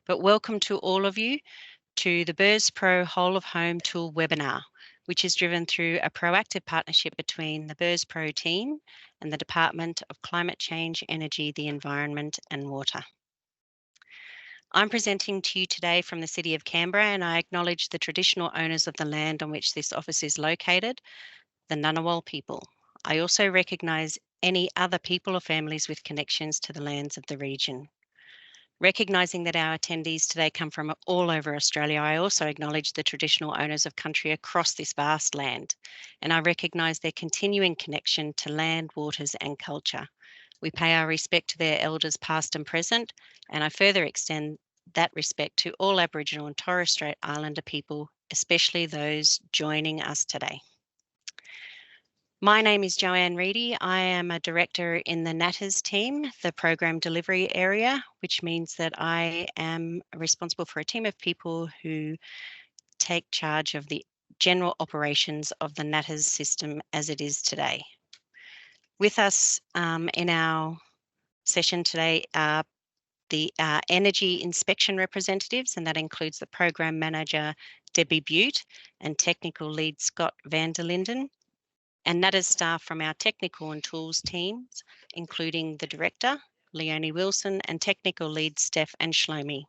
but welcome to all of you to the BERS Pro Whole of Home Tool webinar, which is driven through a proactive partnership between the BERS Pro team and the Department of Climate Change, Energy, the Environment and Water. I'm presenting to you today from the City of Canberra, and I acknowledge the traditional owners of the land on which this office is located, the Ngunnawal people. I also recognise any other people or families with connections to the lands of the region. Recognising that our attendees today come from all over Australia, I also acknowledge the traditional owners of country across this vast land, and I recognise their continuing connection to land, waters and culture. We pay our respect to their elders past and present, and I further extend that respect to all Aboriginal and Torres Strait Islander people, especially those joining us today. My name is Joanne Reedy. I am a director in the NATAS team, the program delivery area, which means that I am responsible for a team of people who take charge of the general operations of the NATAS system as it is today. With us in our session today are the energy inspection representatives, and that includes the program manager, Debbie Butte, and technical lead, Scott van der Linden, and NATAS staff from our technical and tools teams, including the director, Leonie Wilson, and technical lead, Steph and Shlomi.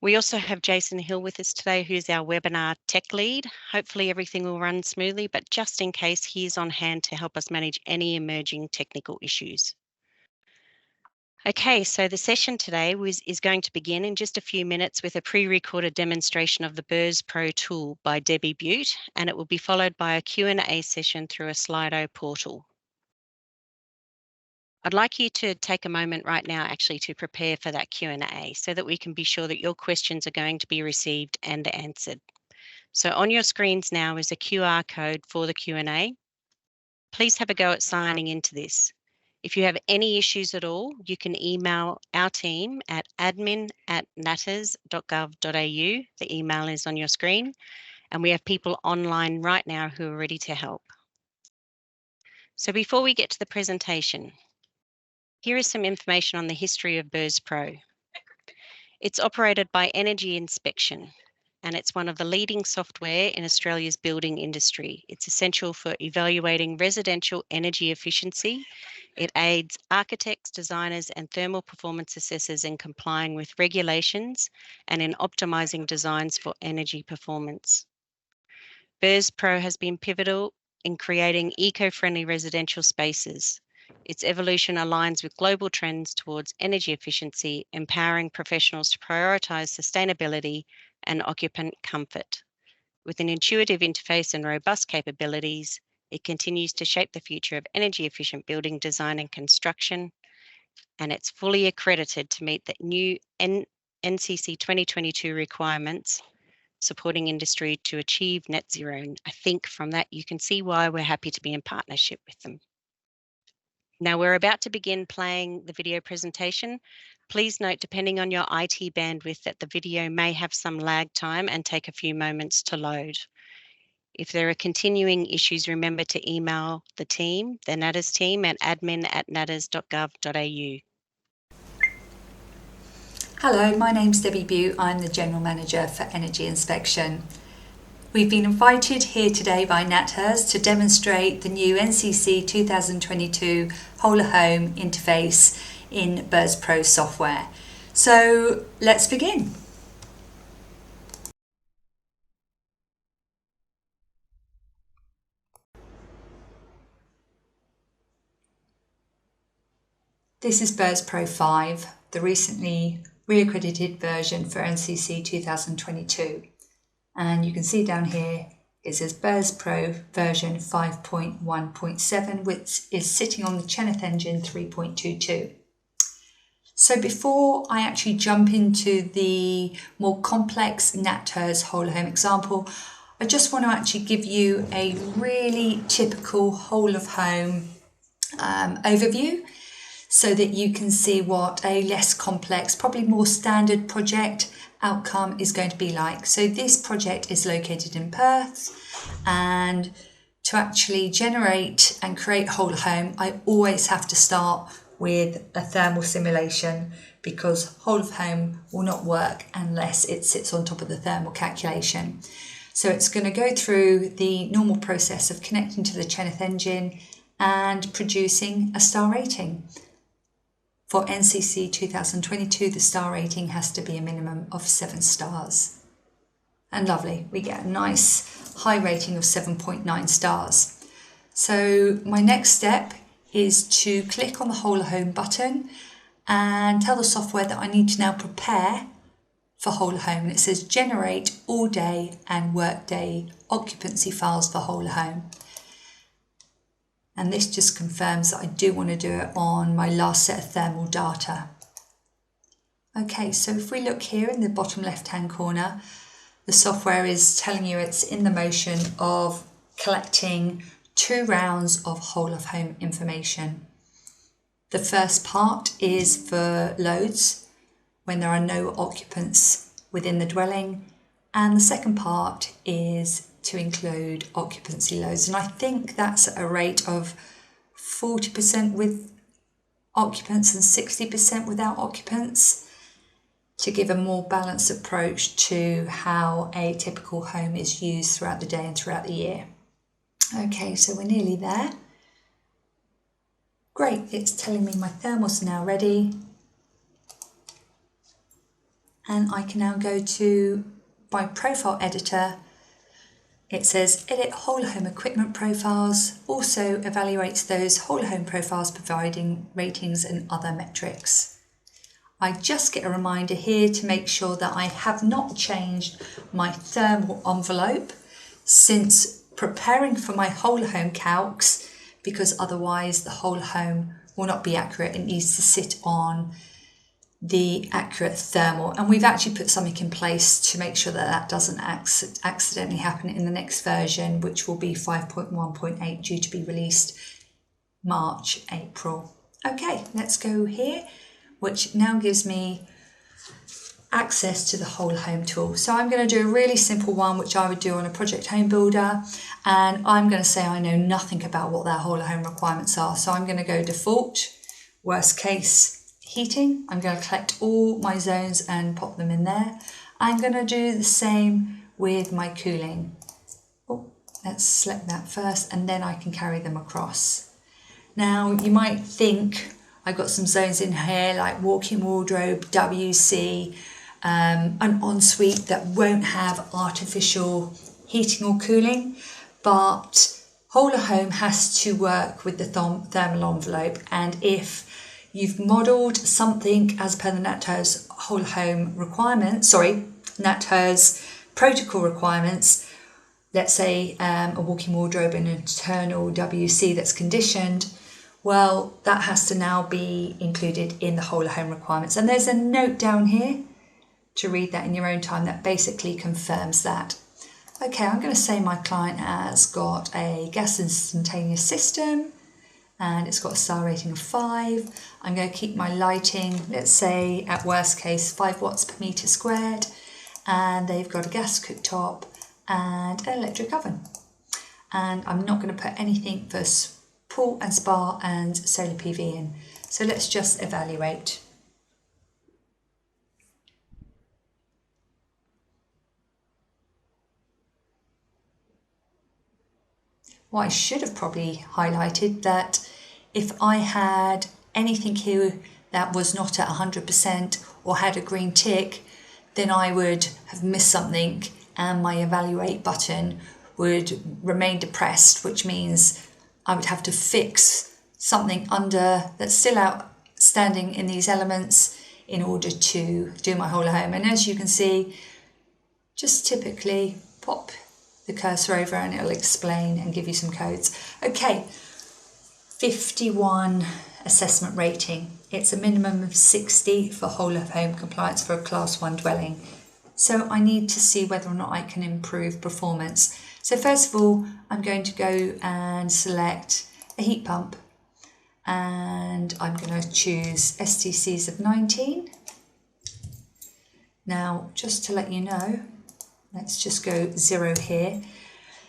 We also have Jason Hill with us today, who's our webinar tech lead. Hopefully everything will run smoothly, but just in case, he is on hand to help us manage any emerging technical issues. Okay, so the session today is going to begin in just a few minutes with a pre-recorded demonstration of the BERS Pro tool by Debbie Butte, and it will be followed by a Q&A session through a Slido portal. I'd like you to take a moment right now actually to prepare for that Q&A so that we can be sure that your questions are going to be received and answered. So on your screens now is a QR code for the Q&A. Please have a go at signing into this. If you have any issues at all, you can email our team at admin@natas.gov.au. The email is on your screen, and we have people online right now who are ready to help. So before we get to the presentation, here is some information on the history of BERS Pro. It's operated by Energy Inspection, and it's one of the leading software in Australia's building industry. It's essential for evaluating residential energy efficiency. It aids architects, designers and thermal performance assessors in complying with regulations and in optimising designs for energy performance. BERS Pro has been pivotal in creating eco-friendly residential spaces. Its evolution aligns with global trends towards energy efficiency, empowering professionals to prioritise sustainability and occupant comfort. With an intuitive interface and robust capabilities, it continues to shape the future of energy efficient building design and construction, and it's fully accredited to meet the new NCC 2022 requirements, supporting industry to achieve net zero. And I think from that you can see why we're happy to be in partnership with them. Now we're about to begin playing the video presentation. Please note, depending on your IT bandwidth, that the video may have some lag time and take a few moments to load. If there are continuing issues, remember to email the team, the NATAS team, at admin@natas.gov.au. Hello, my name's Debbie Butte. I'm the General Manager for Energy Inspection. We've been invited here today by NATAS to demonstrate the new NCC 2022 Whole of Home interface in BERS Pro software. So let's begin. This is BERS Pro 5, the recently re-accredited version for NCC 2022. And you can see down here it says BERS Pro version 5.1.7, which is sitting on the Cheneth engine 3.22. So before I actually jump into the more complex NATAS whole of home example, I just want to actually give you a really typical whole of home overview so that you can see what a less complex, probably more standard project outcome is going to be like. So this project is located in Perth, and to actually generate and create whole of home, I always have to start with a thermal simulation because whole of home will not work unless it sits on top of the thermal calculation. So it's going to go through the normal process of connecting to the Cheneth engine and producing a star rating. For NCC 2022, the star rating has to be a minimum of 7 stars. And lovely, we get a nice high rating of 7.9 stars. So my next step is to click on the whole of home button and tell the software that I need to now prepare for whole of home. And it says generate all day and work day occupancy files for whole of home. And this just confirms that I do want to do it on my last set of thermal data. Okay, so if we look here in the bottom left hand corner, the software is telling you it's in the motion of collecting 2 rounds of whole of home information. The first part is for loads when there are no occupants within the dwelling, and the second part is to include occupancy loads, and I think that's at a rate of 40% with occupants and 60% without occupants, to give a more balanced approach to how a typical home is used throughout the day and throughout the year. Okay, so we're nearly there. Great, it's telling me my thermals are now ready, and I can now go to my profile editor. It says edit whole home equipment profiles, also evaluates those whole home profiles providing ratings and other metrics. I just get a reminder here to make sure that I have not changed my thermal envelope since preparing for my whole home calcs, because otherwise the whole home will not be accurate. It needs to sit on the accurate thermal, and we've actually put something in place to make sure that that doesn't accidentally happen in the next version, which will be 5.1.8, due to be released March, April. Okay, let's go here, which now gives me access to the whole home tool. So I'm going to do a really simple one, which I would do on a project home builder, and I'm going to say I know nothing about what their whole home requirements are. So I'm going to go default, worst case heating. I'm going to collect all my zones and pop them in there. I'm going to do the same with my cooling. Oh, let's select that first, and then I can carry them across. Now you might think I've got some zones in here like walk-in wardrobe, WC, an ensuite that won't have artificial heating or cooling, but whole of home has to work with the thermal envelope, and if you've modelled something as per the NatHERS whole home requirements, NatHERS protocol requirements, let's say a walk-in wardrobe and an internal WC that's conditioned, well, that has to now be included in the whole of home requirements. And there's a note down here to read that in your own time that basically confirms that. Okay, I'm going to say my client has got a gas instantaneous system, and it's got a star rating of 5. I'm going to keep my lighting, let's say at worst case 5 watts per metre squared, and they've got a gas cooktop and an electric oven. And I'm not going to put anything for pool and spa and solar PV in. So let's just evaluate. What I should have probably highlighted that if I had anything here that was not at 100% or had a green tick, then I would have missed something and my evaluate button would remain depressed, which means I would have to fix something under that's still outstanding in these elements in order to do my whole of home. And as you can see, just typically pop the cursor over and it'll explain and give you some codes. Okay, 51 assessment rating. It's a minimum of 60 for whole of home compliance for a class 1 dwelling. So I need to see whether or not I can improve performance. So first of all, I'm going to go and select a heat pump, and I'm going to choose STCs of 19. Now, just to let you know, let's just go 0 here.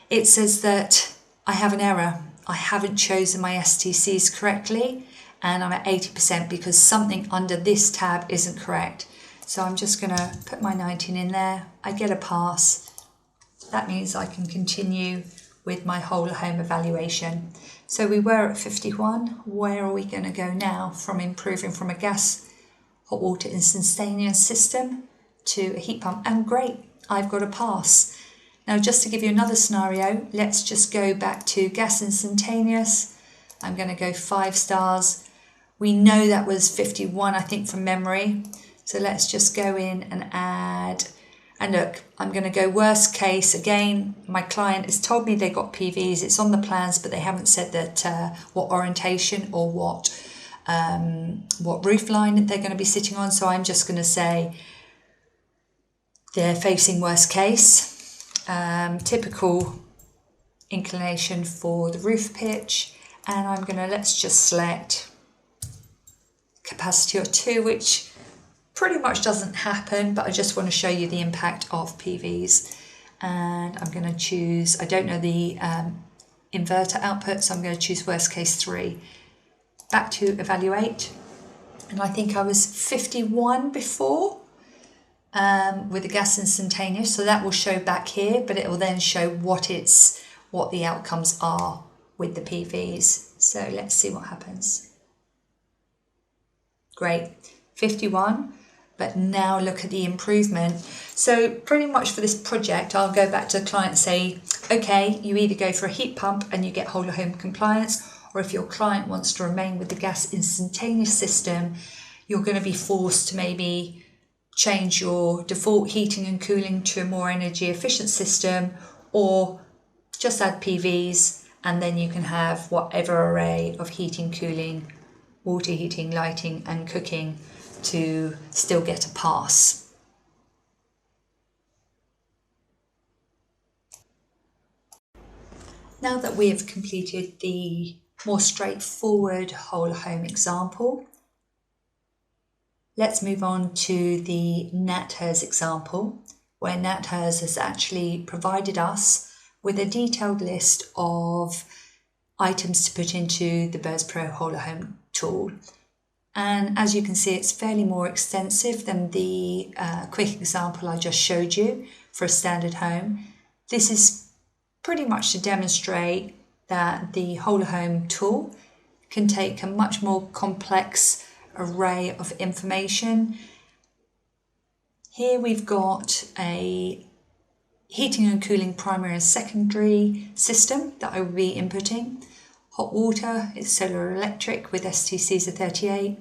It says that I have an error. I haven't chosen my STCs correctly, and I'm at 80% because something under this tab isn't correct. So I'm just going to put my 19 in there. I get a pass. That means I can continue with my whole home evaluation. So we were at 51. Where are we going to go now from improving from a gas hot water instantaneous system to a heat pump? And great, I've got a pass. Now, just to give you another scenario, let's just go back to gas instantaneous. I'm going to go 5 stars. We know that was 51, I think, from memory. So let's just go in and add. And look, I'm going to go worst case. Again, my client has told me they got PVs. It's on the plans, but they haven't said that what orientation or what roof line they're going to be sitting on. So I'm just going to say they're facing worst case. Typical inclination for the roof pitch. And I'm going to, let's just select capacity of 2, which pretty much doesn't happen, but I just want to show you the impact of PVs. And I'm going to choose, I don't know the inverter output, so I'm going to choose worst case 3. Back to evaluate. And I think I was 51 before with the gas instantaneous. So that will show back here, but it will then show what the outcomes are with the PVs. So let's see what happens. Great, 51. But now look at the improvement. So pretty much for this project, I'll go back to the client and say, okay, you either go for a heat pump and you get whole of home compliance, or if your client wants to remain with the gas instantaneous system, you're going to be forced to maybe change your default heating and cooling to a more energy efficient system, or just add PVs, and then you can have whatever array of heating, cooling, water heating, lighting and cooking to still get a pass. Now that we have completed the more straightforward whole home example, let's move on to the NatHERS example, where NatHERS has actually provided us with a detailed list of items to put into the BERS Pro Whole Home tool. And as you can see, it's fairly more extensive than the quick example I just showed you for a standard home. This is pretty much to demonstrate that the whole home tool can take a much more complex array of information. Here we've got a heating and cooling primary and secondary system that I will be inputting. Hot water is solar electric with STCs of 38.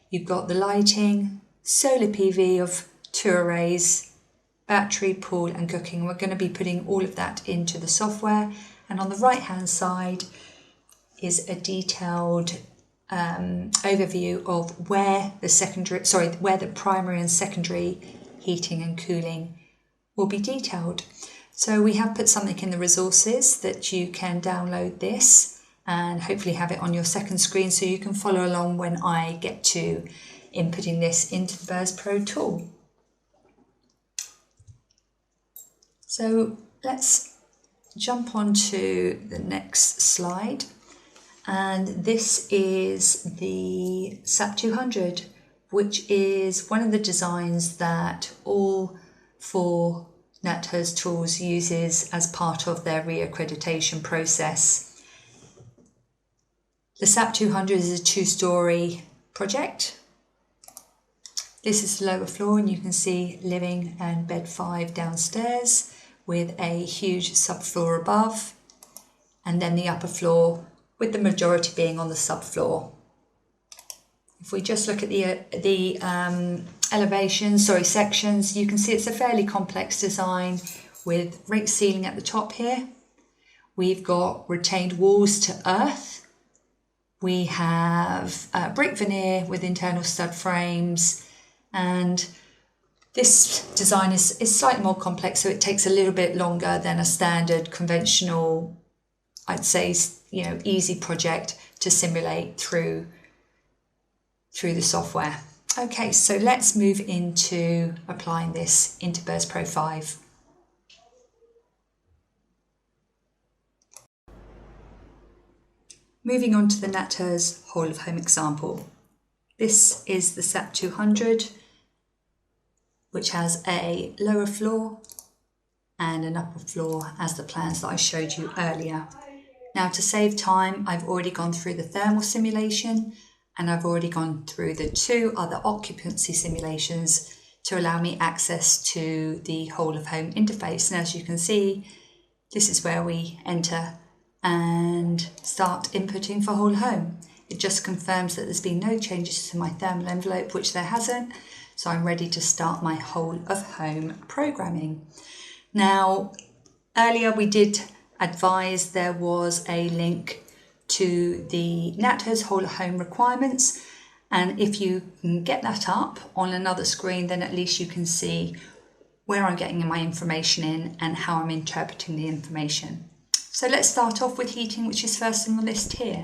You've got the lighting, solar PV of 2 arrays, battery, pool and cooking. We're going to be putting all of that into the software. And on the right hand side is a detailed overview of where the primary and secondary heating and cooling will be detailed. So we have put something in the resources that you can download this and hopefully have it on your second screen so you can follow along when I get to inputting this into the BERS Pro tool. So let's jump on to the next slide, and this is the SAP 200, which is one of the designs that all 4 NatHERS tools uses as part of their reaccreditation process. The SAP 200 is a 2-storey project. This is the lower floor, and you can see living and bed 5 downstairs with a huge subfloor above, and then the upper floor with the majority being on the subfloor. If we just look at the sections, you can see it's a fairly complex design with rake ceiling at the top here. We've got retained walls to earth. We have brick veneer with internal stud frames, and this design is slightly more complex, so it takes a little bit longer than a standard conventional, I'd say, easy project to simulate through the software. Okay, so let's move into applying this into BERS Pro 5. Moving on to the NatHERS whole of home example. This is the SAP 200, which has a lower floor and an upper floor as the plans that I showed you earlier. Now, to save time, I've already gone through the thermal simulation and I've already gone through the 2 other occupancy simulations to allow me access to the whole of home interface. And as you can see, this is where we enter and start inputting for whole home. It just confirms that there's been no changes to my thermal envelope, which there hasn't. So I'm ready to start my whole of home programming. Now, earlier we did advise there was a link to the NatHERS whole of home requirements. And if you can get that up on another screen, then at least you can see where I'm getting my information in and how I'm interpreting the information. So let's start off with heating, which is first on the list here.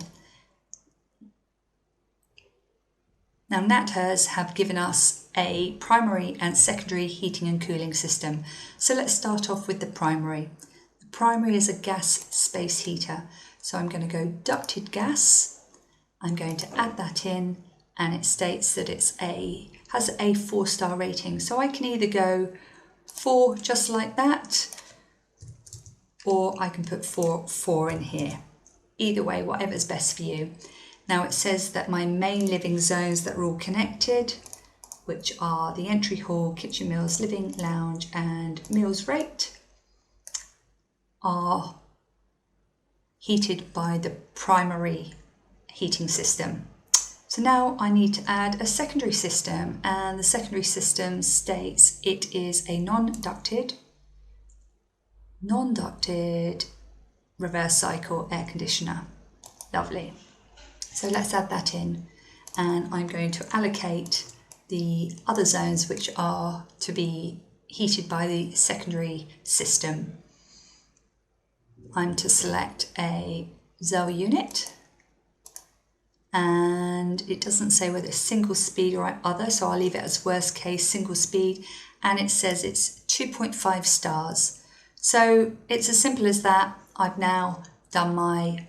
Now, NatHERS have given us a primary and secondary heating and cooling system. So let's start off with the primary. The primary is a gas space heater. So I'm going to go ducted gas. I'm going to add that in, and it states that has a 4-star rating. So I can either go 4 just like that, or I can put 4 in here. Either way, whatever's best for you. Now it says that my main living zones that are all connected, which are the entry hall, kitchen, meals, living, lounge and meals rate, are heated by the primary heating system. So now I need to add a secondary system, and the secondary system states it is a non-ducted reverse cycle air conditioner. Lovely. So let's add that in, and I'm going to allocate the other zones which are to be heated by the secondary system. I'm to select a Zell unit, and it doesn't say whether it's single speed or other, so I'll leave it as worst case single speed, and it says it's 2.5 stars. So it's as simple as that. I've now done my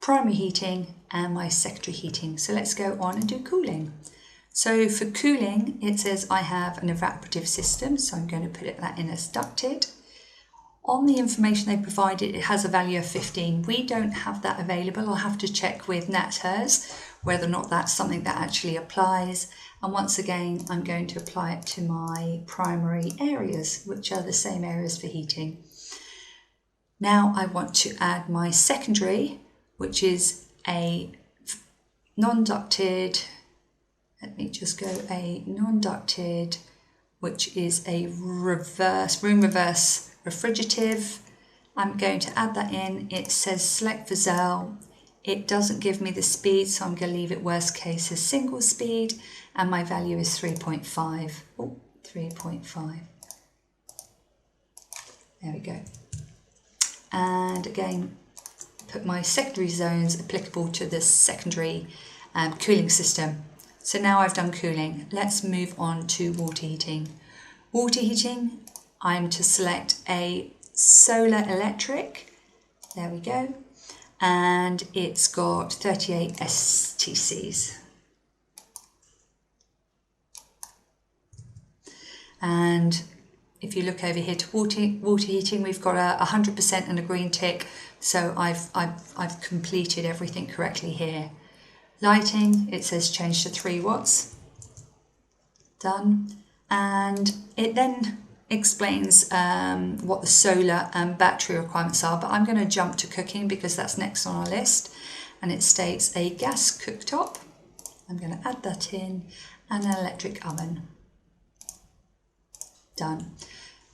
primary heating and my secondary heating. So let's go on and do cooling. So for cooling, it says I have an evaporative system, so I'm going to put that in as ducted. On the information they provided, it has a value of 15. We don't have that available. I'll have to check with NatHERS whether or not that's something that actually applies. And once again, I'm going to apply it to my primary areas, which are the same areas for heating. Now I want to add my secondary, which is a non-ducted, let me just go a non-ducted, which is a room reverse refrigerative. I'm going to add that in. It says select for Zell. It doesn't give me the speed, so I'm going to leave it worst case as single speed, and my value is 3.5. Oh, 3.5. There we go. And again, put my secondary zones applicable to the secondary cooling system. So now I've done cooling. Let's move on to water heating. Water heating, I'm to select a solar electric. There we go. And it's got 38 STCs. And if you look over here to water heating, we've got a 100% and a green tick. So I've completed everything correctly here. Lighting, it says change to 3 watts. Done. And it then explains what the solar and battery requirements are, but I'm going to jump to cooking because that's next on our list. And it states a gas cooktop. I'm going to add that in, and an electric oven. Done.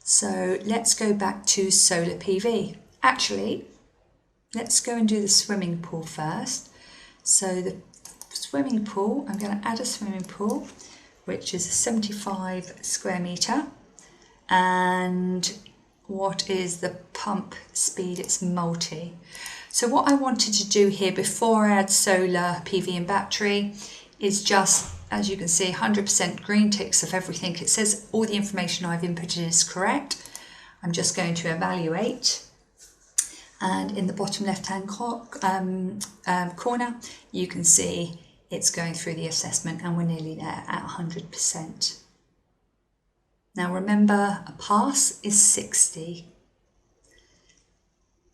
So let's go back to solar PV. Actually, let's go and do the swimming pool first. So the swimming pool, I'm going to add a swimming pool, which is 75 square metre. And what is the pump speed? It's multi. So what I wanted to do here before I add solar PV and battery is just, as you can see, 100% green ticks of everything. It says all the information I've inputted is correct. I'm just going to evaluate. And in the bottom left-hand corner, you can see it's going through the assessment and we're nearly there at 100%. Now remember, a pass is 60.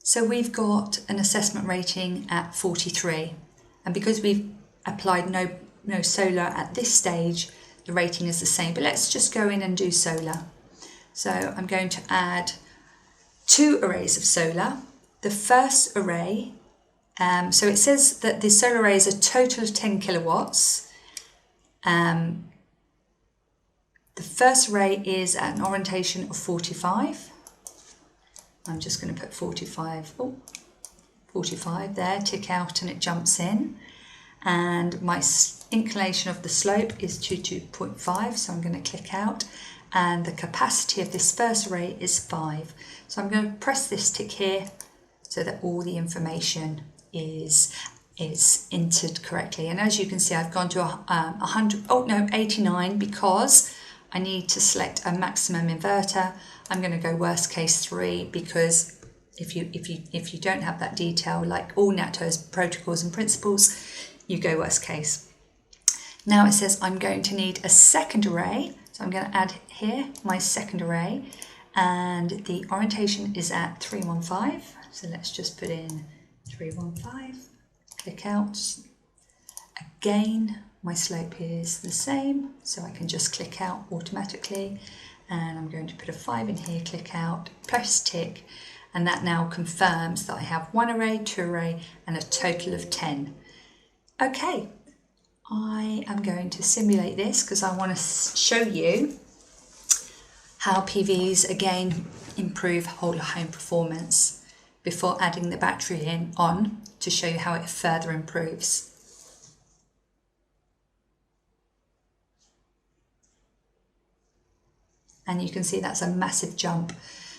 So we've got an assessment rating at 43. And because we've applied no solar at this stage, the rating is the same. But let's just go in and do solar. So I'm going to add 2 arrays of solar. The first array, so it says that the solar array is a total of 10 kilowatts. The first array is at an orientation of 45. I'm just going to put 45 there, tick out and it jumps in. And my inclination of the slope is 2.5, so I'm going to click out. And the capacity of this first array is 5. So I'm going to press this tick here so that all the information is entered correctly. And as you can see, I've gone to 89 because I need to select a maximum inverter. I'm going to go worst case 3 because if you don't have that detail, like all NatHERS protocols and principles, you go worst case. Now it says I'm going to need a second array, so I'm going to add here my second array, and the orientation is at 315. So let's just put in 315, click out. Again, my slope is the same, so I can just click out automatically. And I'm going to put a 5 in here, click out, press tick, and that now confirms that I have 1 array, 2 array, and a total of 10. Okay, I am going to simulate this because I want to show you how PVs again improve whole of home performance before adding the battery on to show you how it further improves. And you can see that's a massive jump.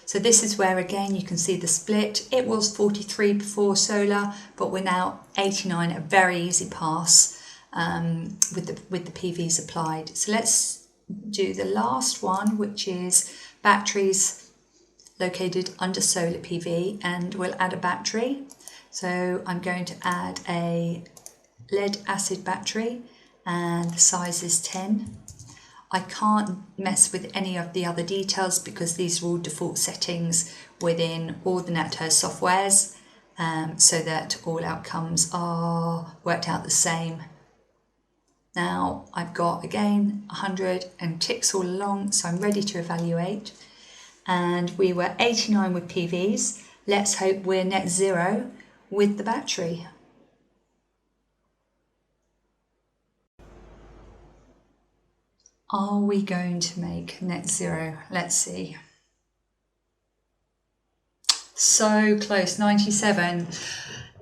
So this is where again you can see the split. It was 43 before solar, but we're now 89, a very easy pass with the PVs applied. So let's do the last one, which is batteries located under solar PV, and we'll add a battery. So I'm going to add a lead acid battery and the size is 10. I can't mess with any of the other details because these are all default settings within all the NatHERS softwares, so that all outcomes are worked out the same. Now I've got again 100 and ticks all along, so I'm ready to evaluate. And we were 89 with PVs. Let's hope we're net zero with the battery. Are we going to make net zero? Let's see. So close, 97.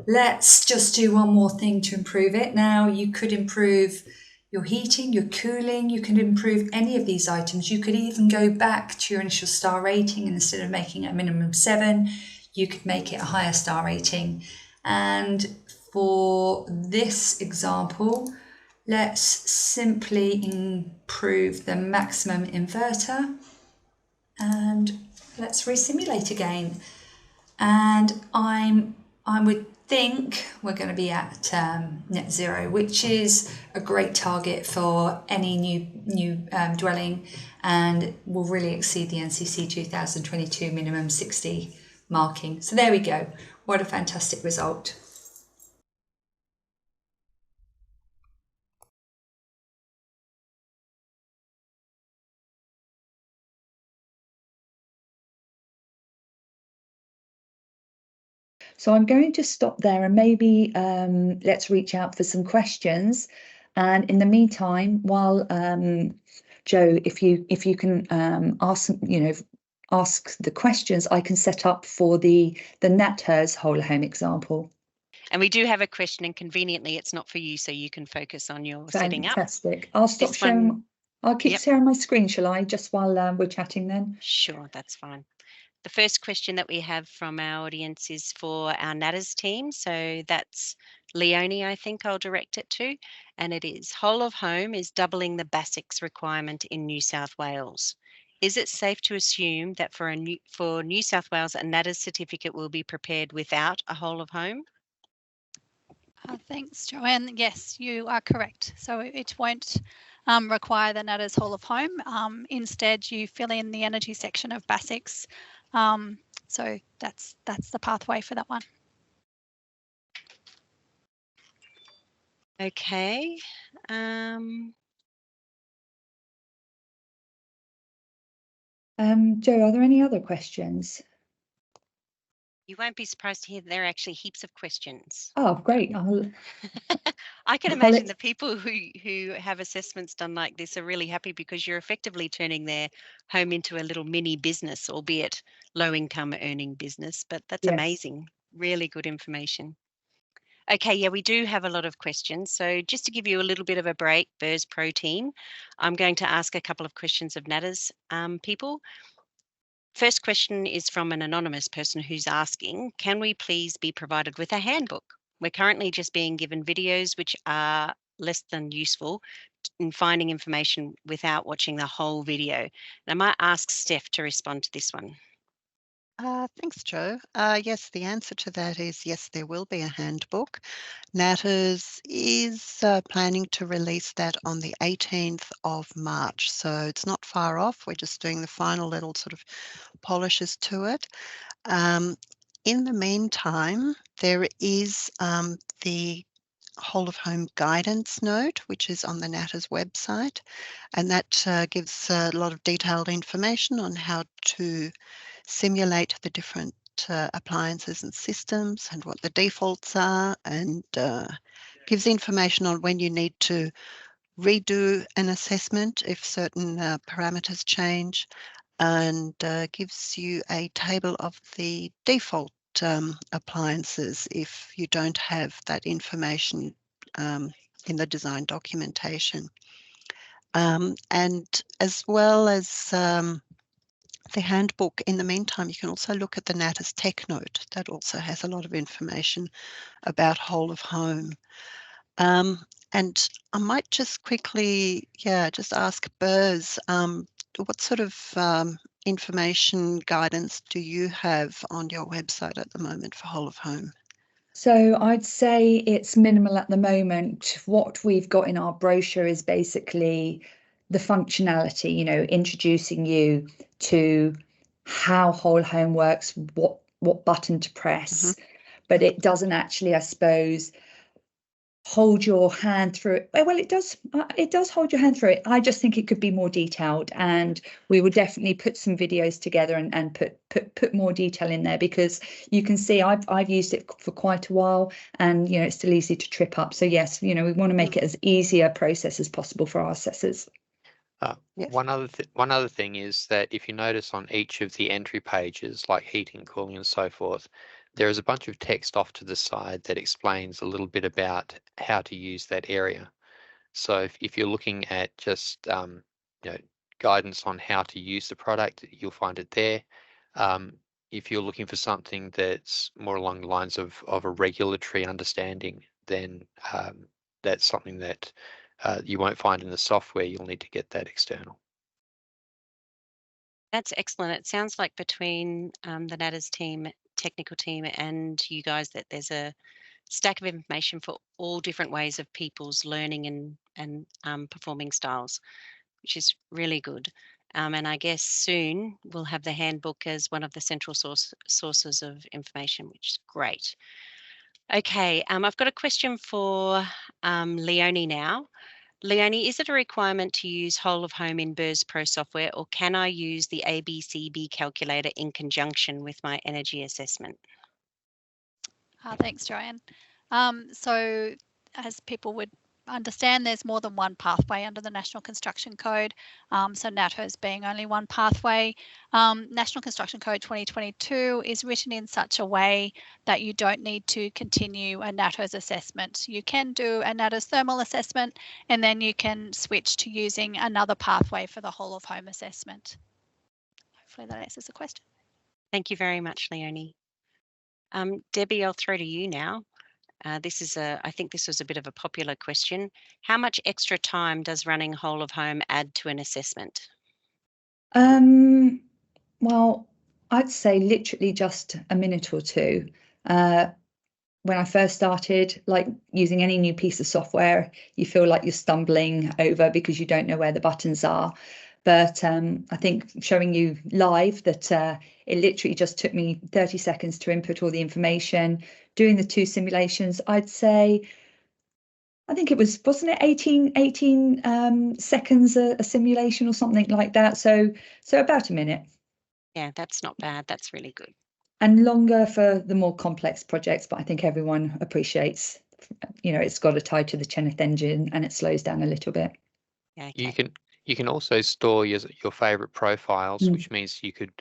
Let's just do one more thing to improve it. Now you could improve your heating, your cooling, you can improve any of these items. You could even go back to your initial star rating, and instead of making it a minimum 7, you could make it a higher star rating. And for this example, let's simply improve the maximum inverter and let's resimulate again. And I would think we're going to be at net zero, which is a great target for any new dwelling, and will really exceed the NCC 2022 minimum 60 marking. So there we go. What a fantastic result. So I'm going to stop there and maybe let's reach out for some questions. And in the meantime, while Joe, if you can ask the questions, I can set up for the NatHERS whole home example. And we do have a question, and conveniently it's not for you, so you can focus on your setting up. Fantastic. I'll stop sharing. I'll keep sharing my screen, shall I, just while we're chatting then? Sure, that's fine. The first question that we have from our audience is for our NatHERS team. So that's Leonie, I think I'll direct it to. And it is, whole of home is doubling the BASICs requirement in New South Wales. Is it safe to assume that for New South Wales, a NATAS certificate will be prepared without a whole of home? Thanks, Joanne. Yes, you are correct. So it won't require the NATAS whole of home. Instead, you fill in the energy section of BASICs. So that's the pathway for that one. Okay. Jo, are there any other questions? You won't be surprised to hear there are actually heaps of questions. Oh, great. I can I'll imagine the people who have assessments done like this are really happy because you're effectively turning their home into a little mini business, albeit low income earning business. But that's Yes. amazing. Really good information. Okay, yeah, we do have a lot of questions. So just to give you a little bit of a break, BERS Pro team, I'm going to ask a couple of questions of NATAS people. First question is from an anonymous person who's asking, can we please be provided with a handbook? We're currently just being given videos which are less than useful in finding information without watching the whole video. And I might ask Steph to respond to this one. Thanks, Jo. Yes, the answer to that is yes, there will be a handbook. NATAS is planning to release that on the 18th of March, so it's not far off. We're just doing the final little sort of polishes to it. In the meantime, there is the whole of home guidance note, which is on the NATAS website, and that gives a lot of detailed information on how to simulate the different appliances and systems and what the defaults are, and gives information on when you need to redo an assessment if certain parameters change, and gives you a table of the default appliances if you don't have that information in the design documentation. And as well as the handbook, in the meantime, you can also look at the NATAS Tech Note. That also has a lot of information about whole of home. And I might just quickly, just ask BERS, what sort of information guidance do you have on your website at the moment for whole of home? So I'd say it's minimal at the moment. What we've got in our brochure is basically the functionality, introducing you to how whole home works, what button to press. But it doesn't actually, I suppose, hold your hand through it. Well, it does hold your hand through it. I just think it could be more detailed, and we will definitely put some videos together and put more detail in there, because you can see I've used it for quite a while, and it's still easy to trip up. So yes, we want to make it as easy a process as possible for our assessors. Yes. One other thing is that if you notice on each of the entry pages, like heating, cooling, and so forth, there is a bunch of text off to the side that explains a little bit about how to use that area. So if you're looking at just guidance on how to use the product, you'll find it there. If you're looking for something that's more along the lines of a regulatory understanding, then that's something that you won't find in the software. You'll need to get that external. That's excellent. It sounds like between the NATAS team, technical team, and you guys, that there's a stack of information for all different ways of people's learning and performing styles, which is really good. And I guess soon we'll have the handbook as one of the central sources of information, which is great. Okay, I've got a question for Leonie now. Leonie, is it a requirement to use whole of home in BERS Pro software, or can I use the ABCB calculator in conjunction with my energy assessment? Thanks, Joanne. So as people would understand, there's more than one pathway under the National Construction Code. So NATAS being only one pathway. National Construction Code 2022 is written in such a way that you don't need to continue a NATAS assessment. You can do a NATAS thermal assessment, and then you can switch to using another pathway for the whole of home assessment. Hopefully that answers the question. Thank you very much, Leonie. Debbie, I'll throw to you now. I think this was a bit of a popular question. How much extra time does running whole of home add to an assessment? Well, I'd say literally just a minute or two. When I first started, like using any new piece of software, you feel like you're stumbling over because you don't know where the buttons are. But I think showing you live that it literally just took me 30 seconds to input all the information, doing the 2 simulations, I'd say, I think it was, wasn't it 18 seconds a simulation or something like that? So about a minute. Yeah, that's not bad. That's really good. And longer for the more complex projects, but I think everyone appreciates, it's got a tie to the Cheneth engine and it slows down a little bit. Yeah, You okay. can also store your favorite profiles, Mm. which means you could,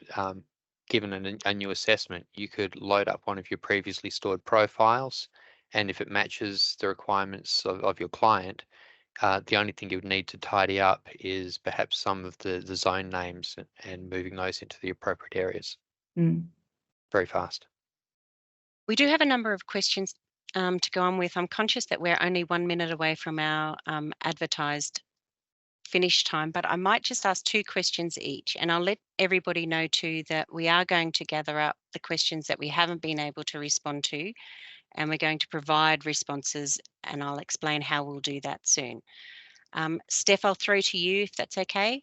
given a new assessment, you could load up one of your previously stored profiles, and if it matches the requirements of your client, the only thing you would need to tidy up is perhaps some of the zone names and moving those into the appropriate areas. Mm. Very fast. We do have a number of questions to go on with. I'm conscious that we're only 1 minute away from our advertised finish time, but I might just ask 2 questions each, and I'll let everybody know too that we are going to gather up the questions that we haven't been able to respond to, and we're going to provide responses, and I'll explain how we'll do that soon. Steph, I'll throw to you if that's okay.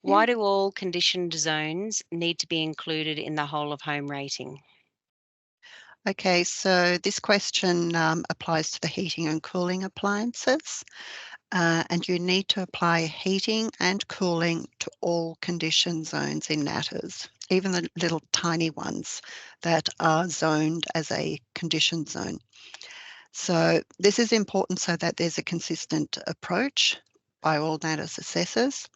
Why Yeah. do all conditioned zones need to be included in the whole of home rating? Okay, so this question applies to the heating and cooling appliances, and you need to apply heating and cooling to all condition zones in Natters, even the little tiny ones that are zoned as a condition zone. So this is important so that there's a consistent approach by all Natters assessors.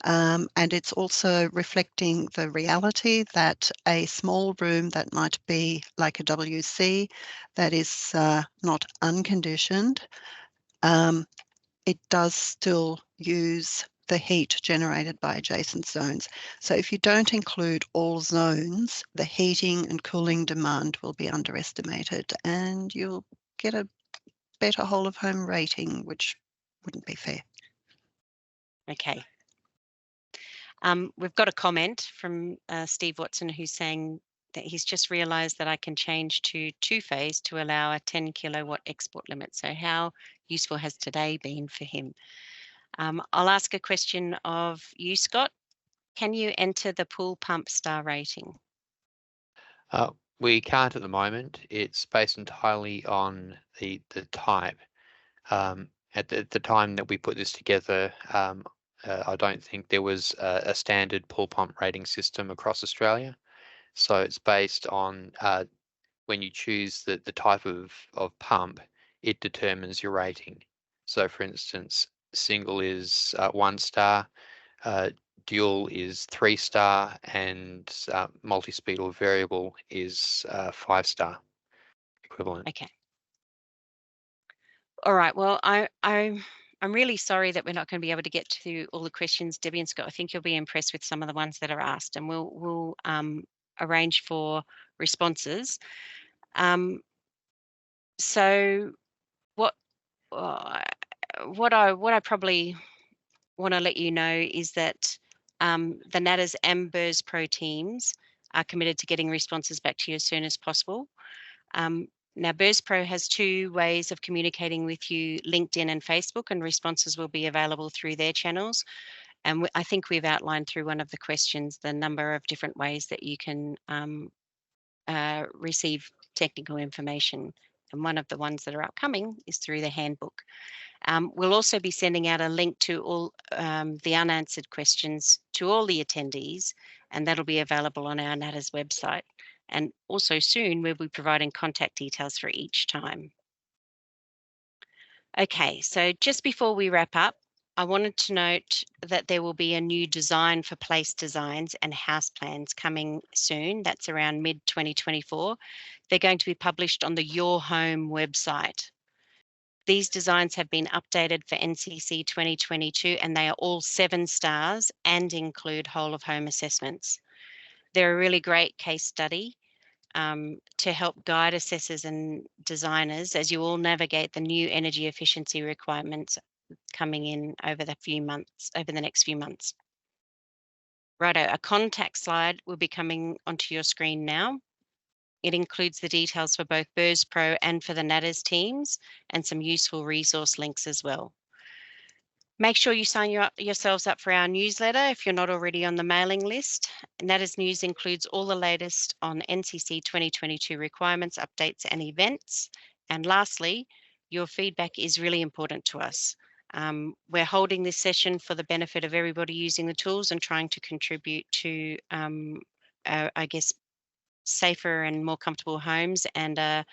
And it's also reflecting the reality that a small room that might be like a WC that is not unconditioned, it does still use the heat generated by adjacent zones. So if you don't include all zones, the heating and cooling demand will be underestimated and you'll get a better whole of home rating, which wouldn't be fair. Okay. We've got a comment from Steve Watson who's saying that he's just realized that I can change to 2-phase to allow a 10 kilowatt export limit. So how useful has today been for him? I'll ask a question of you, Scott. Can you enter the pool pump star rating? We can't at the moment. It's based entirely on the type. At the time that we put this together, I don't think there was a standard pool pump rating system across Australia. So it's based on when you choose the type of pump, it determines your rating. So for instance, single is 1 star, dual is 3 star, and multi-speed or variable is 5 star equivalent. Okay. All right. Well, I'm really sorry that we're not going to be able to get to all the questions, Debbie and Scott. I think you'll be impressed with some of the ones that are asked, and we'll arrange for responses. So what what I probably want to let you know is that the Natters and BERS Pro teams are committed to getting responses back to you as soon as possible. Now, BERS Pro has 2 ways of communicating with you, LinkedIn and Facebook, and responses will be available through their channels. And I think we've outlined through one of the questions the number of different ways that you can receive technical information. And one of the ones that are upcoming is through the handbook. We'll also be sending out a link to all the unanswered questions to all the attendees, and that'll be available on our Natters website. And also soon, we'll be providing contact details for each time. Okay, so just before we wrap up, I wanted to note that there will be a new design for place designs and house plans coming soon. That's around mid-2024. They're going to be published on the Your Home website. These designs have been updated for NCC 2022 and they are all 7 stars and include whole of home assessments. They're a really great case study to help guide assessors and designers as you all navigate the new energy efficiency requirements coming in over the next few months. Righto, a contact slide will be coming onto your screen now. It includes the details for both BERS Pro and for the NATAS teams, and some useful resource links as well. Make sure you sign yourselves up for our newsletter if you're not already on the mailing list. NATAS News includes all the latest on NCC 2022 requirements, updates and events. And lastly, your feedback is really important to us. We're holding this session for the benefit of everybody using the tools and trying to contribute to, I guess, safer and more comfortable homes and a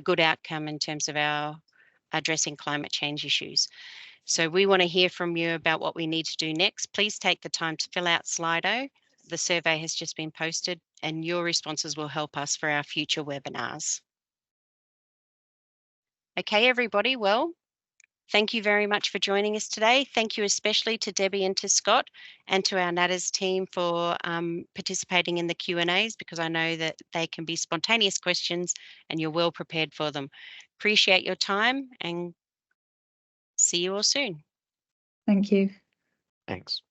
good outcome in terms of our addressing climate change issues. So we want to hear from you about what we need to do next. Please take the time to fill out Slido. The survey has just been posted and your responses will help us for our future webinars. Okay, everybody, well, thank you very much for joining us today. Thank you especially to Debbie and to Scott and to our NATAS team for participating in the Q&As, because I know that they can be spontaneous questions and you're well prepared for them. Appreciate your time and see you all soon. Thank you. Thanks.